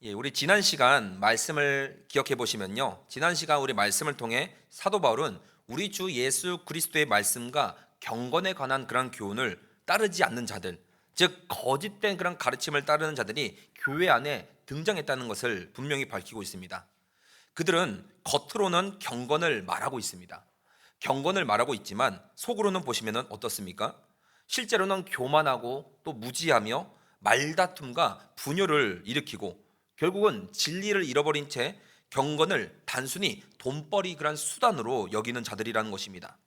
우리 지난 시간 말씀을 기억해 보시면요. 지난 시간 우리 말씀을 통해 사도 바울은 우리 주 예수 그리스도의 말씀과 경건에 관한 그런 교훈을 따르지 않는 자들, 즉 거짓된 그런 가르침을 따르는 자들이 교회 안에 등장했다는 것을 분명히 밝히고 있습니다. 그들은 겉으로는 경건을 말하고 있습니다. 경건을 말하고 있지만 속으로는 보시면 어떻습니까? 실제로는 교만하고 또 무지하며 말다툼과 분열을 일으키고 결국은 진리를 잃어버린 채 경건을 단순히 돈벌이 그런 수단으로 여기는 자들이라는 것입니다.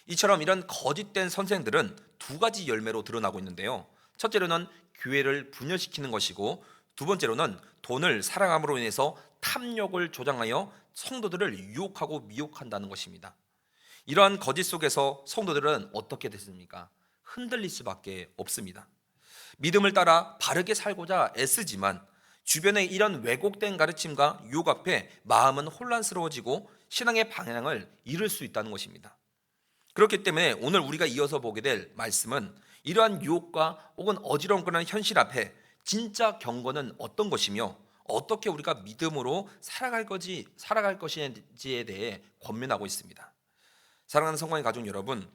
이처럼 이런 거짓된 선생들은 두 가지 열매로 드러나고 있는데요. 첫째로는 교회를 분열시키는 것이고, 두 번째로는 돈을 사랑함으로 인해서 탐욕을 조장하여 성도들을 유혹하고 미혹한다는 것입니다. 이러한 거짓 속에서 성도들은 어떻게 됐습니까? 흔들릴 수밖에 없습니다. 믿음을 따라 바르게 살고자 애쓰지만 주변의 이런 왜곡된 가르침과 유혹 앞에 마음은 혼란스러워지고 신앙의 방향을 잃을 수 있다는 것입니다. 그렇기 때문에 오늘 우리가 이어서 보게 될 말씀은 이러한 유혹과 혹은 어지러운 그런 현실 앞에 진짜 경건은 어떤 것이며 어떻게 우리가 믿음으로 살아갈 것인지에 대해 권면하고 있습니다. 사랑하는 성도의 가족 여러분,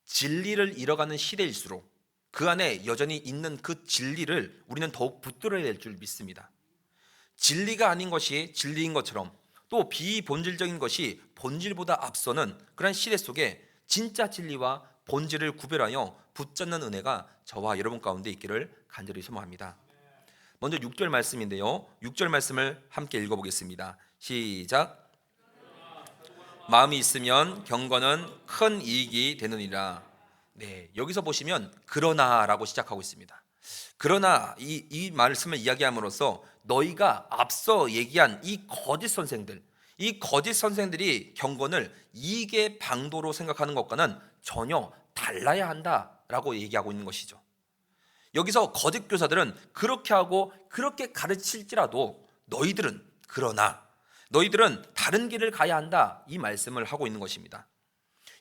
진리를 잃어가는 시대일수록 그 안에 여전히 있는 그 진리를 우리는 더욱 붙들어야 될 줄 믿습니다. 진리가 아닌 것이 진리인 것처럼 또 비본질적인 것이 본질보다 앞서는 그런 시대 속에 진짜 진리와 본질을 구별하여 붙잡는 은혜가 저와 여러분 가운데 있기를 간절히 소망합니다. 먼저 6절 말씀인데요. 6절 말씀을 함께 읽어보겠습니다. 시작. 마음이 있으면 경건은 큰 이익이 되느니라. 네, 여기서 보시면 그러나라고 시작하고 있습니다. 그러나 이 말씀을 이야기함으로써 너희가 앞서 얘기한 이 거짓 선생들이 경건을 이익의 방도로 생각하는 것과는 전혀 달라야 한다라고 얘기하고 있는 것이죠. 여기서 거짓 교사들은 그렇게 하고 그렇게 가르칠지라도 너희들은 다른 길을 가야 한다, 이 말씀을 하고 있는 것입니다.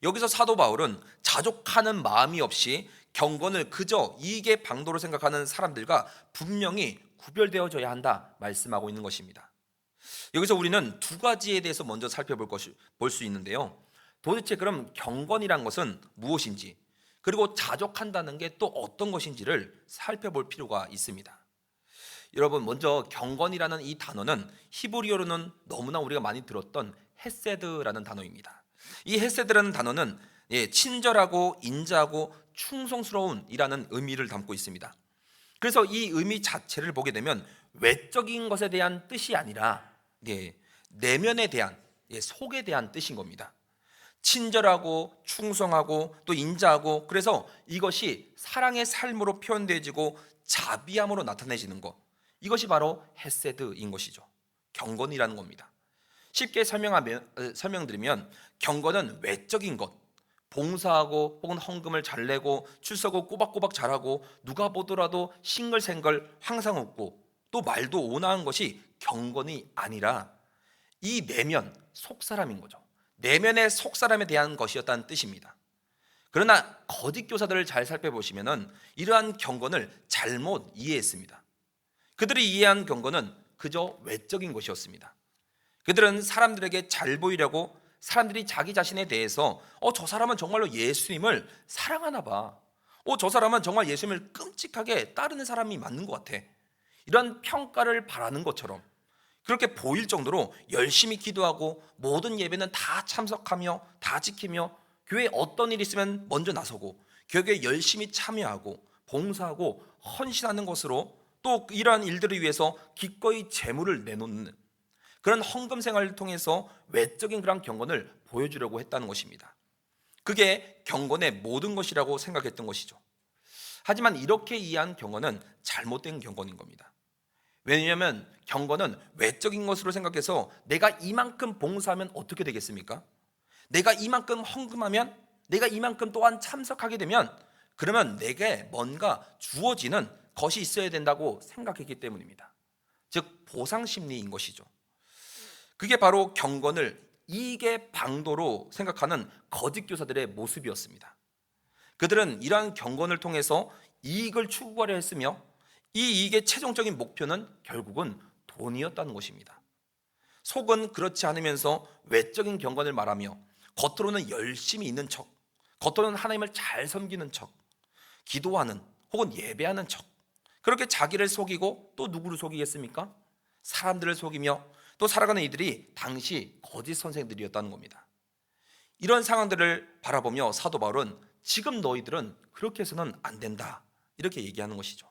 여기서 사도 바울은 자족하는 마음이 없이 경건을 그저 이익의 방도로 생각하는 사람들과 분명히 구별되어져야 한다 말씀하고 있는 것입니다. 여기서 우리는 두 가지에 대해서 먼저 볼 수 있는데요. 도대체 그럼 경건이란 것은 무엇인지, 그리고 자족한다는 게 또 어떤 것인지를 살펴볼 필요가 있습니다. 여러분, 먼저 경건이라는 이 단어는 히브리어로는 너무나 우리가 많이 들었던 헤세드라는 단어입니다. 이 헤세드라는 단어는 친절하고 인자하고 충성스러운이라는 의미를 담고 있습니다. 그래서 이 의미 자체를 보게 되면 외적인 것에 대한 뜻이 아니라 내면에 대한, 속에 대한 뜻인 겁니다. 친절하고 충성하고 또 인자하고, 그래서 이것이 사랑의 삶으로 표현되어지고 자비함으로 나타내지는 것, 이것이 바로 헤세드인 것이죠. 경건이라는 겁니다. 쉽게 설명드리면 경건은 외적인 것, 봉사하고 혹은 헌금을 잘 내고 출석을 꼬박꼬박 잘하고 누가 보더라도 싱글생글 항상 웃고 또 말도 온화한 것이 경건이 아니라 이 내면 속사람인 거죠. 내면의 속사람에 대한 것이었다는 뜻입니다. 그러나 거짓 교사들을 잘 살펴보시면 이러한 경건을 잘못 이해했습니다. 그들이 이해한 경건은 그저 외적인 것이었습니다. 그들은 사람들에게 잘 보이려고 사람들이 자기 자신에 대해서 저 사람은 정말로 예수님을 사랑하나 봐, 저 사람은 정말 예수님을 끔찍하게 따르는 사람이 맞는 것 같아, 이런 평가를 바라는 것처럼 그렇게 보일 정도로 열심히 기도하고 모든 예배는 다 참석하며 다 지키며 교회에 어떤 일이 있으면 먼저 나서고 교회에 열심히 참여하고 봉사하고 헌신하는 것으로 또 이러한 일들을 위해서 기꺼이 재물을 내놓는 그런 헌금 생활을 통해서 외적인 그런 경건을 보여주려고 했다는 것입니다. 그게 경건의 모든 것이라고 생각했던 것이죠. 하지만 이렇게 이해한 경건은 잘못된 경건인 겁니다. 왜냐하면 경건은 외적인 것으로 생각해서 내가 이만큼 봉사하면 어떻게 되겠습니까? 내가 이만큼 헌금하면, 내가 이만큼 또한 참석하게 되면 그러면 내게 뭔가 주어지는 것이 있어야 된다고 생각했기 때문입니다. 즉 보상심리인 것이죠. 그게 바로 경건을 이익의 방도로 생각하는 거짓 교사들의 모습이었습니다. 그들은 이러한 경건을 통해서 이익을 추구하려 했으며 이 이익의 최종적인 목표는 결국은 본이었다는 것입니다. 속은 그렇지 않으면서 외적인 경건을 말하며 겉으로는 열심히 있는 척, 겉으로는 하나님을 잘 섬기는 척, 기도하는 혹은 예배하는 척, 그렇게 자기를 속이고 또 누구를 속이겠습니까? 사람들을 속이며 또 살아가는 이들이 당시 거짓 선생들이었다는 겁니다. 이런 상황들을 바라보며 사도 바울은 지금 너희들은 그렇게 해서는 안 된다, 이렇게 얘기하는 것이죠.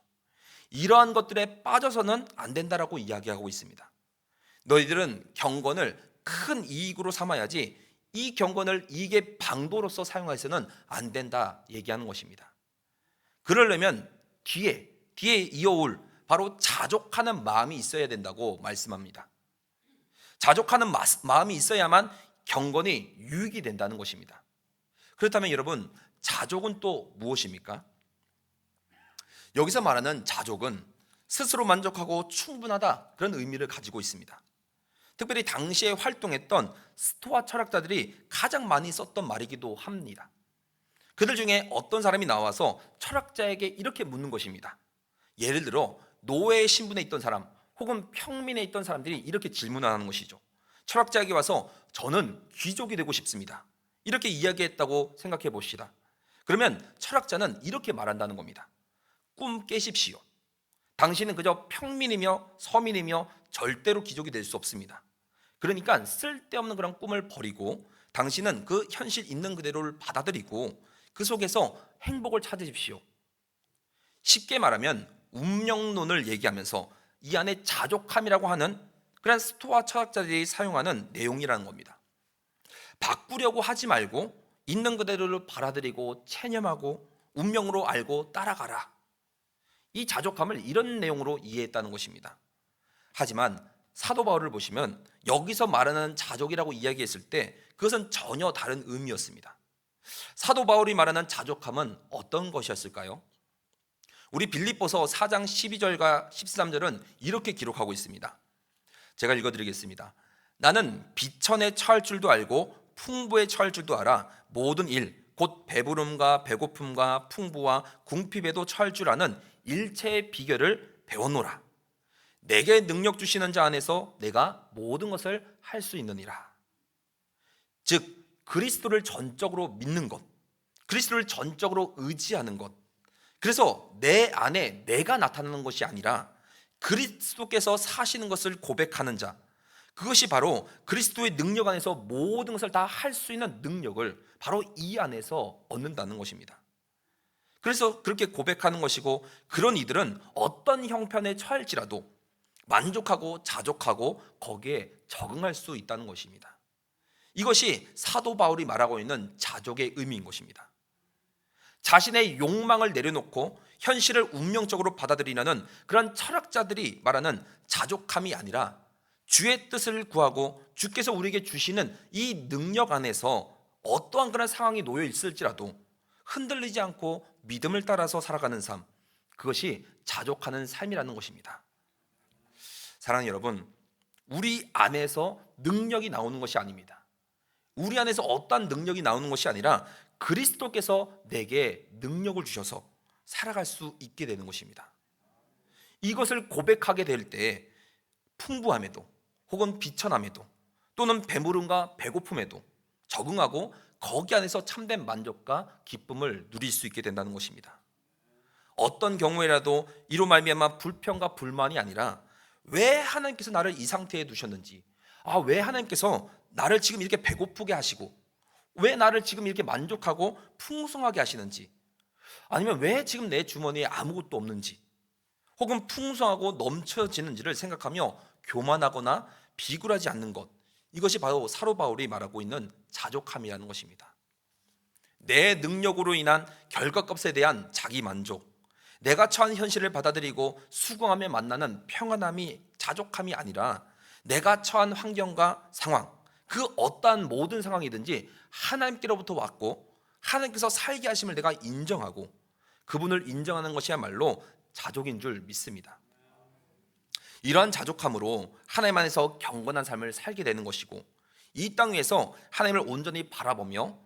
이러한 것들에 빠져서는 안 된다라고 이야기하고 있습니다. 너희들은 경건을 큰 이익으로 삼아야지 이 경건을 이익의 방도로서 사용해서는 안 된다 얘기하는 것입니다. 그러려면 뒤에 이어올 바로 자족하는 마음이 있어야 된다고 말씀합니다. 자족하는 마음이 있어야만 경건이 유익이 된다는 것입니다. 그렇다면 여러분, 자족은 또 무엇입니까? 여기서 말하는 자족은 스스로 만족하고 충분하다, 그런 의미를 가지고 있습니다. 특별히 당시에 활동했던 스토아 철학자들이 가장 많이 썼던 말이기도 합니다. 그들 중에 어떤 사람이 나와서 철학자에게 이렇게 묻는 것입니다. 예를 들어 노예 신분에 있던 사람 혹은 평민에 있던 사람들이 이렇게 질문하는 것이죠. 철학자에게 와서 저는 귀족이 되고 싶습니다, 이렇게 이야기했다고 생각해 봅시다. 그러면 철학자는 이렇게 말한다는 겁니다. 꿈 깨십시오. 당신은 그저 평민이며 서민이며 절대로 귀족이 될 수 없습니다. 그러니까 쓸데없는 그런 꿈을 버리고 당신은 그 현실 있는 그대로를 받아들이고 그 속에서 행복을 찾으십시오. 쉽게 말하면 운명론을 얘기하면서 이 안에 자족함이라고 하는 그런 스토아 철학자들이 사용하는 내용이라는 겁니다. 바꾸려고 하지 말고 있는 그대로를 받아들이고 체념하고 운명으로 알고 따라가라. 이 자족함을 이런 내용으로 이해했다는 것입니다. 하지만 사도 바울을 보시면 여기서 말하는 자족이라고 이야기했을 때 그것은 전혀 다른 의미였습니다. 사도 바울이 말하는 자족함은 어떤 것이었을까요? 우리 빌립보서 4장 12절과 13절은 이렇게 기록하고 있습니다. 제가 읽어드리겠습니다. 나는 비천에 처할 줄도 알고 풍부에 처할 줄도 알아 모든 일 곧 배부름과 배고픔과 풍부와 궁핍에도 처할 줄 아는 일체의 비결을 배웠노라. 내게 능력 주시는 자 안에서 내가 모든 것을 할 수 있느니라. 즉 그리스도를 전적으로 믿는 것, 그리스도를 전적으로 의지하는 것, 그래서 내 안에 내가 나타나는 것이 아니라 그리스도께서 사시는 것을 고백하는 자, 그것이 바로 그리스도의 능력 안에서 모든 것을 다 할 수 있는 능력을 바로 이 안에서 얻는다는 것입니다. 그래서 그렇게 고백하는 것이고, 그런 이들은 어떤 형편에 처할지라도 만족하고 자족하고 거기에 적응할 수 있다는 것입니다. 이것이 사도 바울이 말하고 있는 자족의 의미인 것입니다. 자신의 욕망을 내려놓고 현실을 운명적으로 받아들이려는 그런 철학자들이 말하는 자족함이 아니라 주의 뜻을 구하고 주께서 우리에게 주시는 이 능력 안에서 어떠한 그런 상황이 놓여 있을지라도 흔들리지 않고 믿음을 따라서 살아가는 삶, 그것이 자족하는 삶이라는 것입니다. 사랑하는 여러분, 우리 안에서 능력이 나오는 것이 아닙니다. 우리 안에서 어떠한 능력이 나오는 것이 아니라 그리스도께서 내게 능력을 주셔서 살아갈 수 있게 되는 것입니다. 이것을 고백하게 될 때 풍부함에도 혹은 비천함에도 또는 배부름과 배고픔에도 적응하고 거기 안에서 참된 만족과 기쁨을 누릴 수 있게 된다는 것입니다. 어떤 경우에라도 이로 말미암아 불평과 불만이 아니라 왜 하나님께서 나를 이 상태에 두셨는지, 왜 하나님께서 나를 지금 이렇게 배고프게 하시고 왜 나를 지금 이렇게 만족하고 풍성하게 하시는지, 아니면 왜 지금 내 주머니에 아무것도 없는지 혹은 풍성하고 넘쳐지는지를 생각하며 교만하거나 비굴하지 않는 것, 이것이 바로 사도 바울이 말하고 있는 자족함이라는 것입니다. 내 능력으로 인한 결과값에 대한 자기 만족, 내가 처한 현실을 받아들이고 수긍하며 만나는 평안함이 자족함이 아니라 내가 처한 환경과 상황, 그 어떠한 모든 상황이든지 하나님께로부터 왔고 하나님께서 살게 하심을 내가 인정하고 그분을 인정하는 것이야말로 자족인 줄 믿습니다. 이러한 자족함으로 하나님 안에서 경건한 삶을 살게 되는 것이고, 이 땅 위에서 하나님을 온전히 바라보며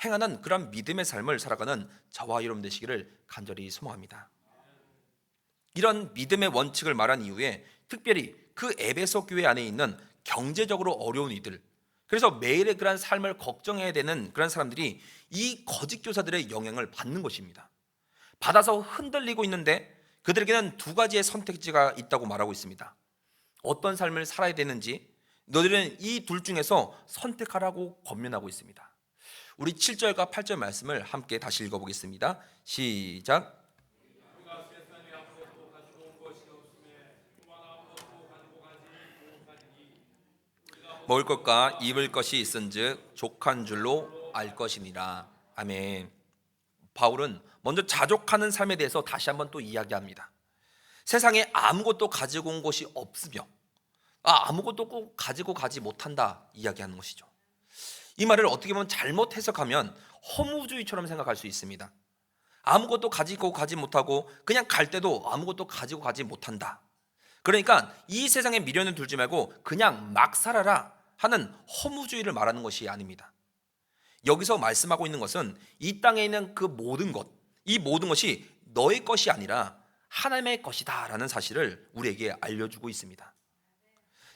행하는 그런 믿음의 삶을 살아가는 저와 여러분 되시기를 간절히 소망합니다. 이런 믿음의 원칙을 말한 이후에 특별히 그 에베소 교회 안에 있는 경제적으로 어려운 이들, 그래서 매일의 그런 삶을 걱정해야 되는 그런 사람들이 이 거짓 교사들의 영향을 받는 것입니다. 받아서 흔들리고 있는데 그들에게는 두 가지의 선택지가 있다고 말하고 있습니다. 어떤 삶을 살아야 되는지 너희들은 이 둘 중에서 선택하라고 권면하고 있습니다. 우리 7절과 8절 말씀을 함께 다시 읽어보겠습니다. 시작. 먹을 것과 입을 것이 있은즉 족한 줄로 알 것이니라. 아멘. 바울은 먼저 자족하는 삶에 대해서 다시 한번 또 이야기합니다. 세상에 아무것도 가지고 온 것이 없으며 아무것도 꼭 가지고 가지 못한다 이야기하는 것이죠. 이 말을 어떻게 보면 잘못 해석하면 허무주의처럼 생각할 수 있습니다. 아무것도 가지고 가지 못하고 그냥 갈 때도 아무것도 가지고 가지 못한다. 그러니까 이 세상에 미련을 두지 말고 그냥 막 살아라 하는 허무주의를 말하는 것이 아닙니다. 여기서 말씀하고 있는 것은 이 땅에 있는 그 모든 것, 이 모든 것이 너의 것이 아니라 하나님의 것이다 라는 사실을 우리에게 알려주고 있습니다.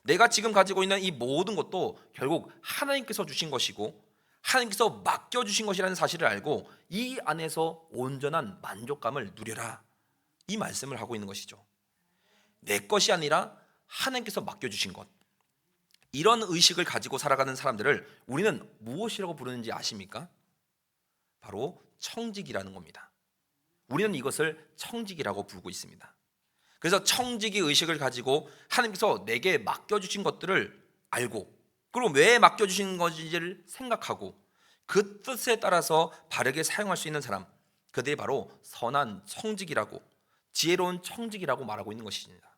내가 지금 가지고 있는 이 모든 것도 결국 하나님께서 주신 것이고 하나님께서 맡겨주신 것이라는 사실을 알고 이 안에서 온전한 만족감을 누려라, 이 말씀을 하고 있는 것이죠. 내 것이 아니라 하나님께서 맡겨주신 것, 이런 의식을 가지고 살아가는 사람들을 우리는 무엇이라고 부르는지 아십니까? 바로 청직이라는 겁니다. 우리는 이것을 청직이라고 부르고 있습니다. 그래서 청지기 의식을 가지고 하나님께서 내게 맡겨주신 것들을 알고, 그리고 왜 맡겨주신 것인지를 생각하고 그 뜻에 따라서 바르게 사용할 수 있는 사람, 그들이 바로 선한 청직이라고, 지혜로운 청직이라고 말하고 있는 것입니다.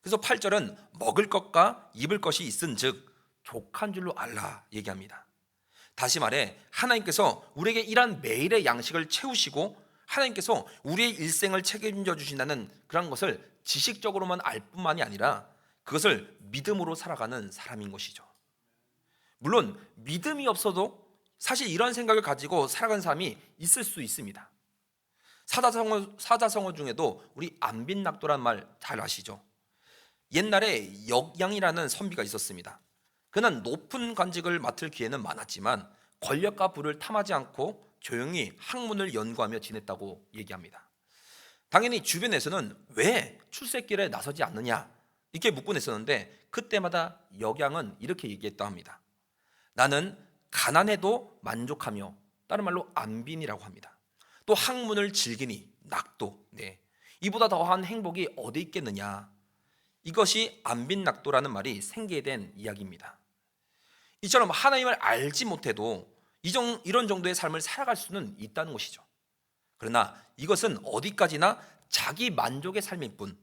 그래서 8절은 먹을 것과 입을 것이 있은즉 족한 줄로 알라 얘기합니다. 다시 말해 하나님께서 우리에게 이러한 매일의 양식을 채우시고 하나님께서 우리의 일생을 책임져 주신다는 그런 것을 지식적으로만 알 뿐만이 아니라 그것을 믿음으로 살아가는 사람인 것이죠. 물론 믿음이 없어도 사실 이런 생각을 가지고 살아가는 사람이 있을 수 있습니다. 사자성어 중에도 우리 안빈낙도란 말 잘 아시죠? 옛날에 역양이라는 선비가 있었습니다. 그는 높은 관직을 맡을 기회는 많았지만 권력과 부를 탐하지 않고 조용히 학문을 연구하며 지냈다고 얘기합니다. 당연히 주변에서는 왜 출세길에 나서지 않느냐 이렇게 묻곤 했었는데 그때마다 역양은 이렇게 얘기했다 합니다. 나는 가난해도 만족하며, 다른 말로 안빈이라고 합니다. 또 학문을 즐기니 낙도, 이보다 더한 행복이 어디 있겠느냐. 이것이 안빈낙도라는 말이 생기게 된 이야기입니다. 이처럼 하나님을 알지 못해도 이런 정도의 삶을 살아갈 수는 있다는 것이죠. 그러나 이것은 어디까지나 자기 만족의 삶일 뿐,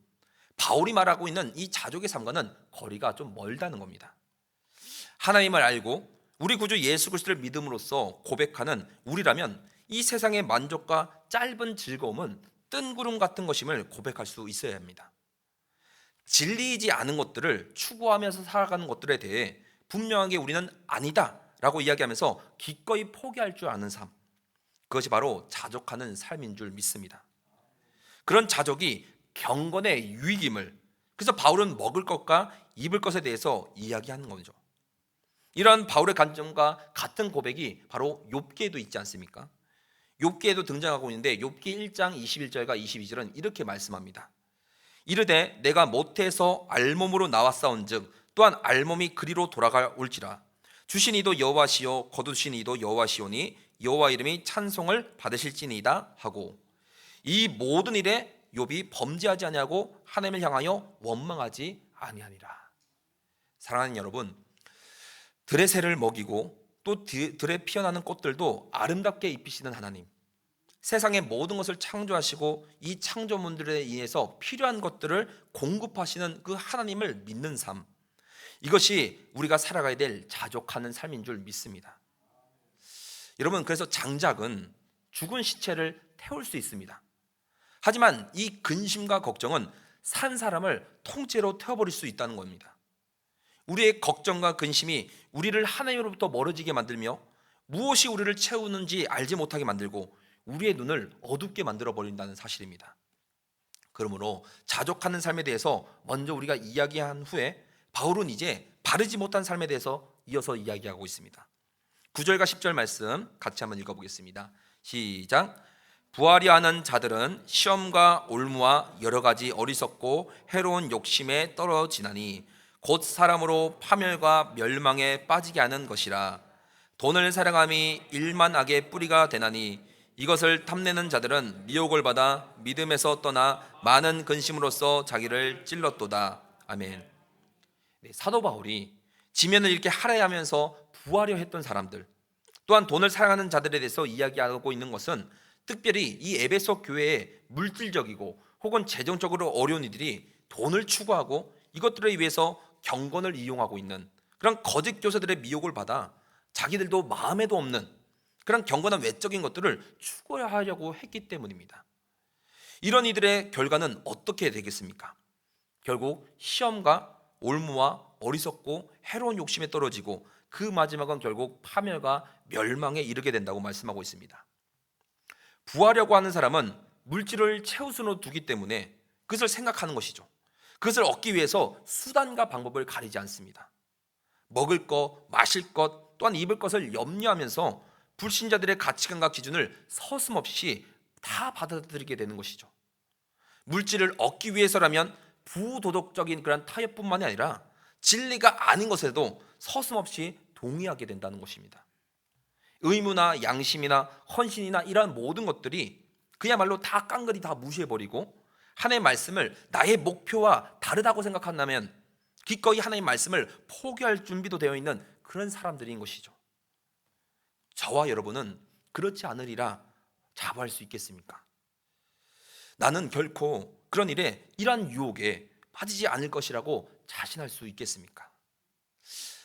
바울이 말하고 있는 이 자족의 삶과는 거리가 좀 멀다는 겁니다. 하나님을 알고 우리 구주 예수 그리스도를 믿음으로써 고백하는 우리라면 이 세상의 만족과 짧은 즐거움은 뜬구름 같은 것임을 고백할 수 있어야 합니다. 진리이지 않은 것들을 추구하면서 살아가는 것들에 대해 분명하게 우리는 아니다 라고 이야기하면서 기꺼이 포기할 줄 아는 삶, 그것이 바로 자족하는 삶인 줄 믿습니다. 그런 자족이 경건의 유익임을, 그래서 바울은 먹을 것과 입을 것에 대해서 이야기하는 거죠. 이러한 바울의 관점과 같은 고백이 바로 욥기에도 있지 않습니까? 욥기에도 등장하고 있는데 욥기 1장 21절과 22절은 이렇게 말씀합니다. 이르되 내가 모태에서 알몸으로 나왔사온즉 또한 알몸이 그리로 돌아가올지라. 주신 이도 여호와시요 거두신 이도 여호와시오니 여호와 이름이 찬송을 받으실지니이다 하고, 이 모든 일에 욥이 범죄하지 아니하고 하나님을 향하여 원망하지 아니하니라. 사랑하는 여러분, 들의 새를 먹이고 또 들에 피어나는 꽃들도 아름답게 입히시는 하나님, 세상의 모든 것을 창조하시고 이 창조물들에 의해서 필요한 것들을 공급하시는 그 하나님을 믿는 삶, 이것이 우리가 살아가야 될 자족하는 삶인 줄 믿습니다. 여러분, 그래서 장작은 죽은 시체를 태울 수 있습니다. 하지만 이 근심과 걱정은 산 사람을 통째로 태워버릴 수 있다는 겁니다. 우리의 걱정과 근심이 우리를 하나님으로부터 멀어지게 만들며 무엇이 우리를 채우는지 알지 못하게 만들고 우리의 눈을 어둡게 만들어 버린다는 사실입니다. 그러므로 자족하는 삶에 대해서 먼저 우리가 이야기한 후에 바울은 이제 바르지 못한 삶에 대해서 이어서 이야기하고 있습니다. 9절과 10절 말씀 같이 한번 읽어보겠습니다. 시작. 부하려 하는 자들은 시험과 올무와 여러 가지 어리석고 해로운 욕심에 떨어지나니 곧 사람으로 파멸과 멸망에 빠지게 하는 것이라. 돈을 사랑함이 일만 악의 뿌리가 되나니 이것을 탐내는 자들은 미혹을 받아 믿음에서 떠나 많은 근심으로써 자기를 찔렀도다. 아멘. 사도 바울이 지면을 이렇게 할애하면서 부하려 했던 사람들, 또한 돈을 사랑하는 자들에 대해서 이야기하고 있는 것은 특별히 이 에베소 교회의 물질적이고 혹은 재정적으로 어려운 이들이 돈을 추구하고 이것들을 위해서 경건을 이용하고 있는 그런 거짓 교사들의 미혹을 받아 자기들도 마음에도 없는 그런 경건한 외적인 것들을 추구하려고 했기 때문입니다. 이런 이들의 결과는 어떻게 되겠습니까? 결국 시험과 올무와 어리석고 해로운 욕심에 떨어지고 그 마지막은 결국 파멸과 멸망에 이르게 된다고 말씀하고 있습니다. 부하려고 하는 사람은 물질을 최우선으로 두기 때문에 그것을 생각하는 것이죠. 그것을 얻기 위해서 수단과 방법을 가리지 않습니다. 먹을 것, 마실 것, 또한 입을 것을 염려하면서 불신자들의 가치관과 기준을 서슴없이 다 받아들이게 되는 것이죠. 물질을 얻기 위해서라면 부도덕적인 그런 타협뿐만이 아니라 진리가 아닌 것에도 서슴없이 동의하게 된다는 것입니다. 의무나 양심이나 헌신이나 이러한 모든 것들이 그야말로 다 깡그리 다 무시해버리고 하나님의 말씀을 나의 목표와 다르다고 생각한다면 기꺼이 하나님의 말씀을 포기할 준비도 되어 있는 그런 사람들인 것이죠. 저와 여러분은 그렇지 않으리라 자부할 수 있겠습니까? 나는 결코 그런 일에 이러한 유혹에 빠지지 않을 것이라고 자신할 수 있겠습니까?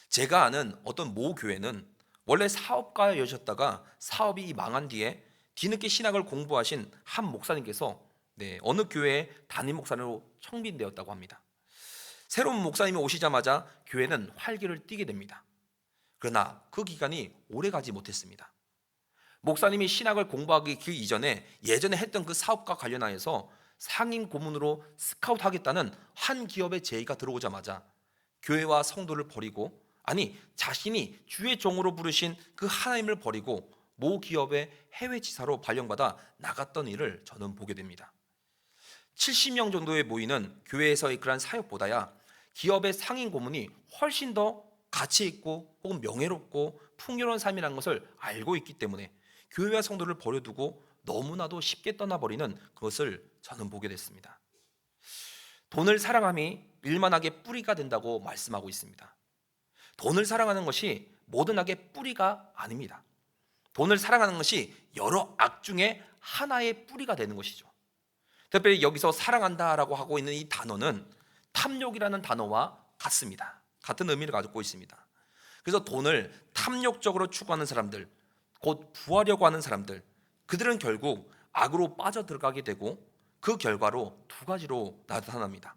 제가 아는 어떤 모 교회는 원래 사업가였다가 사업이 망한 뒤에 뒤늦게 신학을 공부하신 한 목사님께서 어느 교회의 담임 목사로 청빙되었다고 합니다. 새로운 목사님이 오시자마자 교회는 활기를 띠게 됩니다. 그러나 그 기간이 오래 가지 못했습니다. 목사님이 신학을 공부하기 그 이전에 예전에 했던 그 사업과 관련하여서 상임 고문으로 스카우트하겠다는 한 기업의 제의가 들어오자마자 교회와 성도를 버리고, 아니 자신이 주의 종으로 부르신 그 하나님을 버리고 모 기업의 해외 지사로 발령받아 나갔던 일을 저는 보게 됩니다. 70명 정도에 모이는 교회에서의 그러한 사역보다야 기업의 상임 고문이 훨씬 더 가치 있고 혹은 명예롭고 풍요로운 삶이라는 것을 알고 있기 때문에 교회와 성도를 버려두고 너무나도 쉽게 떠나버리는 그것을 저는 보게 됐습니다. 돈을 사랑함이 일만하게 뿌리가 된다고 말씀하고 있습니다. 돈을 사랑하는 것이 모든 악의 뿌리가 아닙니다. 돈을 사랑하는 것이 여러 악 중에 하나의 뿌리가 되는 것이죠. 특별히 여기서 사랑한다라고 하고 있는 이 단어는 탐욕이라는 단어와 같습니다. 같은 의미를 가지고 있습니다. 그래서 돈을 탐욕적으로 추구하는 사람들, 곧 부하려고 하는 사람들, 그들은 결국 악으로 빠져들어가게 되고 그 결과로 두 가지로 나타납니다.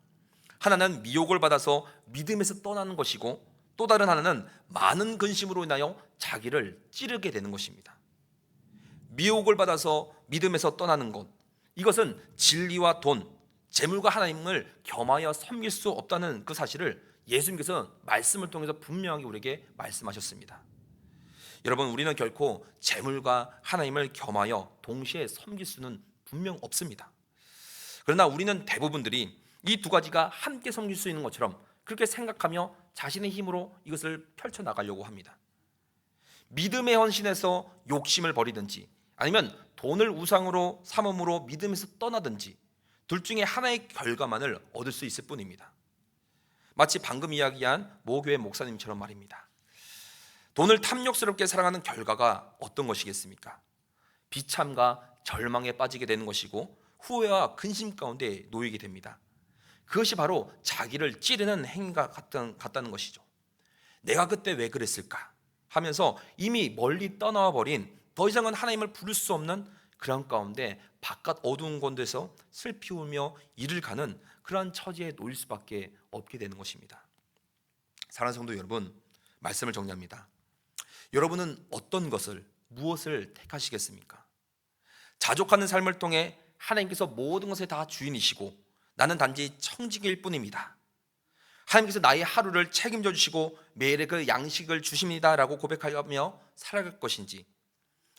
하나는 미혹을 받아서 믿음에서 떠나는 것이고, 또 다른 하나는 많은 근심으로 인하여 자기를 찌르게 되는 것입니다. 미혹을 받아서 믿음에서 떠나는 것, 이것은 진리와 돈, 재물과 하나님을 겸하여 섬길 수 없다는 그 사실을 예수님께서 말씀을 통해서 분명하게 우리에게 말씀하셨습니다. 여러분, 우리는 결코 재물과 하나님을 겸하여 동시에 섬길 수는 분명 없습니다. 그러나 우리는 대부분들이 이 두 가지가 함께 섬길 수 있는 것처럼 그렇게 생각하며 자신의 힘으로 이것을 펼쳐나가려고 합니다. 믿음의 헌신에서 욕심을 버리든지, 아니면 돈을 우상으로 삼음으로 믿음에서 떠나든지, 둘 중에 하나의 결과만을 얻을 수 있을 뿐입니다. 마치 방금 이야기한 모교회 목사님처럼 말입니다. 돈을 탐욕스럽게 사랑하는 결과가 어떤 것이겠습니까? 비참과 절망에 빠지게 되는 것이고 후회와 근심 가운데 놓이게 됩니다. 그것이 바로 자기를 찌르는 행위가 같다는 것이죠. 내가 그때 왜 그랬을까 하면서 이미 멀리 떠나와 버린, 더 이상은 하나님을 부를 수 없는 그런 가운데 바깥 어두운 곳에서 슬피 울며 이를 가는 그러한 처지에 놓일 수밖에 없게 되는 것입니다. 사랑하는 성도 여러분, 말씀을 정리합니다. 여러분은 어떤 것을, 무엇을 택하시겠습니까? 자족하는 삶을 통해 하나님께서 모든 것에 다 주인이시고 나는 단지 청지기일 뿐입니다. 하나님께서 나의 하루를 책임져 주시고 매일의 그 양식을 주십니다라고 고백하며 살아갈 것인지,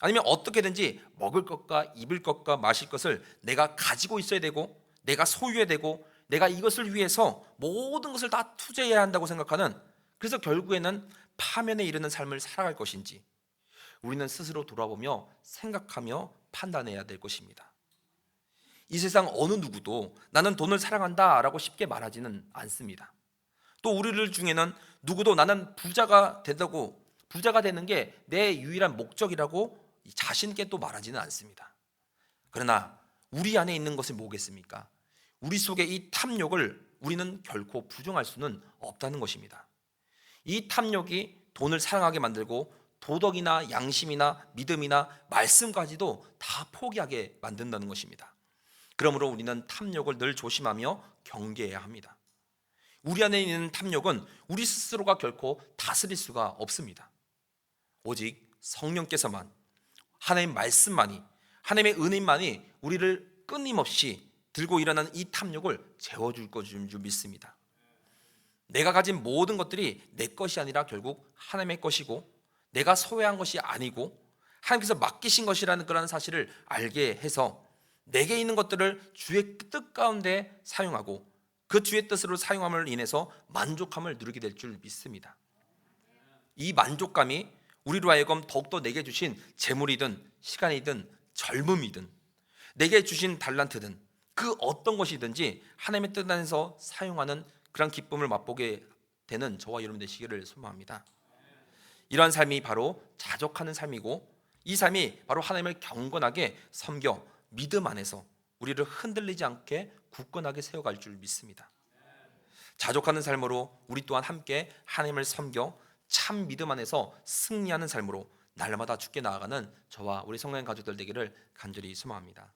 아니면 어떻게든지 먹을 것과 입을 것과 마실 것을 내가 가지고 있어야 되고 내가 소유해야 되고 내가 이것을 위해서 모든 것을 다 투자해야 한다고 생각하는, 그래서 결국에는 파면에 이르는 삶을 살아갈 것인지 우리는 스스로 돌아보며 생각하며 판단해야 될 것입니다. 이 세상 어느 누구도 나는 돈을 사랑한다 라고 쉽게 말하지는 않습니다. 또 우리들 중에는 누구도 나는 부자가 되는 게 내 유일한 목적이라고 자신 있게 또 말하지는 않습니다. 그러나 우리 안에 있는 것이 뭐겠습니까? 우리 속의 이 탐욕을 우리는 결코 부정할 수는 없다는 것입니다. 이 탐욕이 돈을 사랑하게 만들고 도덕이나 양심이나 믿음이나 말씀까지도 다 포기하게 만든다는 것입니다. 그러므로 우리는 탐욕을 늘 조심하며 경계해야 합니다. 우리 안에 있는 탐욕은 우리 스스로가 결코 다스릴 수가 없습니다. 오직 성령께서만, 하나님의 말씀만이, 하나님의 은혜만이 우리를 끊임없이 들고 일어나는 이 탐욕을 재워줄 것인 줄 믿습니다. 내가 가진 모든 것들이 내 것이 아니라 결국 하나님의 것이고 내가 소유한 것이 아니고 하나님께서 맡기신 것이라는 그런 사실을 알게 해서 내게 있는 것들을 주의 뜻 가운데 사용하고 그 주의 뜻으로 사용함을 인해서 만족함을 누리게 될 줄 믿습니다. 이 만족감이 우리로 하여금 더욱더 내게 주신 재물이든 시간이든 젊음이든 내게 주신 달란트든 그 어떤 것이든지 하나님의 뜻 안에서 사용하는 그런 기쁨을 맛보게 되는 저와 여러분 되시기를 소망합니다. 이러한 삶이 바로 자족하는 삶이고, 이 삶이 바로 하나님을 경건하게 섬겨 믿음 안에서 우리를 흔들리지 않게 굳건하게 세워갈 줄 믿습니다. 자족하는 삶으로 우리 또한 함께 하나님을 섬겨 참 믿음 안에서 승리하는 삶으로 날마다 주께 나아가는 저와 우리 성령 가족들 되기를 간절히 소망합니다.